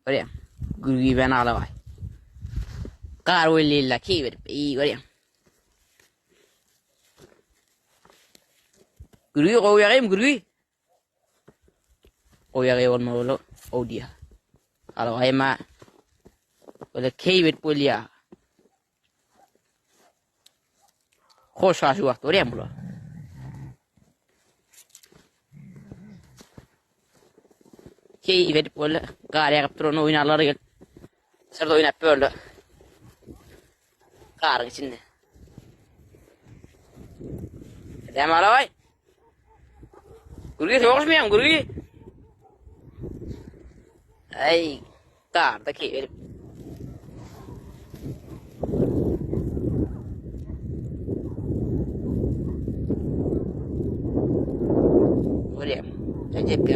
Görüyorum. Gürgüyü ben alamay. Kar öyle ki verip iyi görüyorum. Gürgüyü koyayım gürgüyü. Koyayım olma oğlu. O diye. Alamay ma. Böyle key verip böyle ya. Hoş aşı vakti görüyorum bunu. Key verip böyle kar yakıp duran oynarları gel. Sırada oynayıp böyle. Karın içinde. Dem alamay. Gürgüyü soğuşmayalım gürgüyü. Ay. Karda key verip. Görüyorum. Acayip bir